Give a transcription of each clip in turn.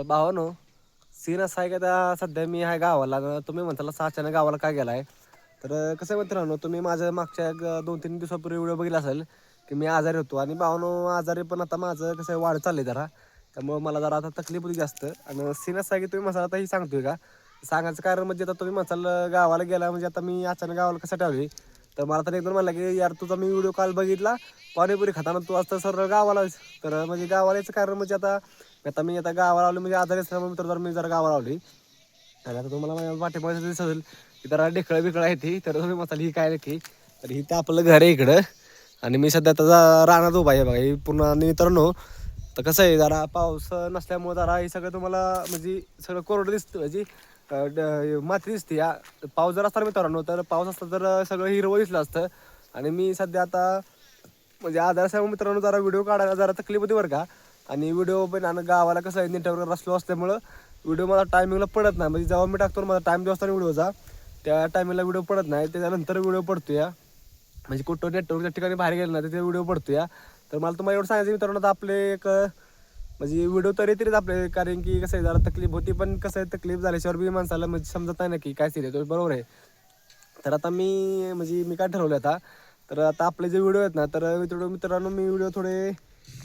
भावानो scene असा आहे का आता सध्या मी आहे गावाला तुम्ही म्हणताल अचानक गावाला काय गेला आहे तर कसं आहे मित्रांनो तुम्ही माझं मागच्या एक 2-3 दिवसापूर्वी व्हिडिओ बघितला असेल की मी आजारी होतो आणि भावानो आजारी पण आता माझं कसं आहे वाढ चालली जरा त्यामुळे मला जरा आता तकलीफ होती जास्त आणि सीन असा आहे की तुम्ही मसाला आताही सांगतोय का सांगायचं कारण म्हणजे आता तुम्ही मसाला गावाला गेला म्हणजे आता मी अचानक गावाला कसं ठेवली तर मला तर एकदम म्हणलं की यार तुझा मी व्हिडिओ कॉल बघितला पाणीपुरी खाताना तू आज तर सर गावाला तर म्हणजे गावाला यायचं कारण म्हणजे आता मी गावाला आलो म्हणजे आजारी असल्यामुळे तर मी जरा गावाला आलोय आणि आता तुम्हाला माझ्या पाठीमागे दिसत असेल की जरा ढेकळं बिकळं आहे ती तर तुम्ही मसाला ही काय नक्की तर ही ते आपलं घर आहे इकडं आणि मी सध्या आता रानात उभा आहे बघा ही पूर्ण आणि मित्रांनो तर कसं आहे जरा पाऊस नसल्यामुळे जरा हे सगळं तुम्हाला म्हणजे सगळं कोरडं दिसतं म्हणजे माती दिसते या पाऊस जर असता मित्रांनो तर पाऊस असता तर सगळं हिरवं दिसलं असतं आणि मी सध्या आता म्हणजे आजाराच्या मित्रांनो जरा व्हिडिओ काढायला जरा तकलीफ होती बरं का आणि व्हिडिओ पण आणि गावाला कसं आहे नेटवर्क स्लो असल्यामुळं व्हिडिओ मला टायमिंगला पडत नाही म्हणजे जेव्हा मी टाकतो माझा टाईम जो असतो व्हिडिओचा त्या टायमिंगला व्हिडिओ पडत नाही त्याच्यानंतर व्हिडिओ पडतो या म्हणजे कुठं नेटवर्कच्या ठिकाणी बाहेर गेलं ना तिथे व्हिडिओ पडतो या तर मला तुम्हाला एवढं सांगायचं मित्रांनो आता आपले एक म्हणजे व्हिडिओ तर येतीच आपले कारण की कसं आहे जरा तकलीफ होती पण कसं आहे तकलीफ झाल्याशिवाय बी माणसाला म्हणजे समजत नाही ना की काय सिरियस बरोबर आहे तर आता मी काय ठरवलं आता तर आता आपले जे व्हिडिओ आहेत ना तर मित्रांनो मी व्हिडिओ थोडे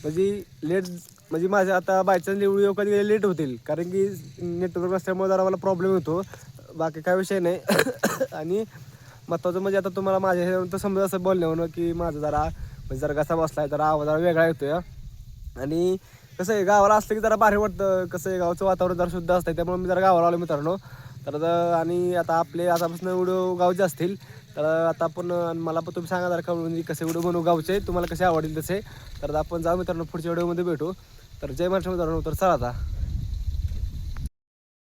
म्हणजे लेट म्हणजे माझे आता बायचान्स व्हिडिओ कधी लेट होतील कारण की नेटवर्क नसल्यामुळे जरा मला प्रॉब्लेम होतो बाकी काय विषय नाही आणि महत्त्वाचं म्हणजे आता तुम्हाला माझ्या हे तर समजा असं बोलण्यावर की माझं जरा म्हणजे जरा कसा बसला आहे जरा आवाज जरा वेगळा येतो या आणि कसं आहे गावाला असलं की जरा भारी वाटतं कसं आहे गावचं वातावरण जरा शुद्ध असतं त्यामुळे मी जरा गावाला आलो मित्रांनो तर आणि आता आपले आतापासून व्हिडिओ गावचे असतील तर आता आपण मला पण तुम्ही सांगा जरा का म्हणजे कसे व्हिडिओ बनवू गावचे तुम्हाला कसे आवडतील तसे तर आपण जाऊ मित्रांनो पुढच्या व्हिडिओमध्ये भेटू तर जय महाराष्ट्र मित्रांनो तर चला आता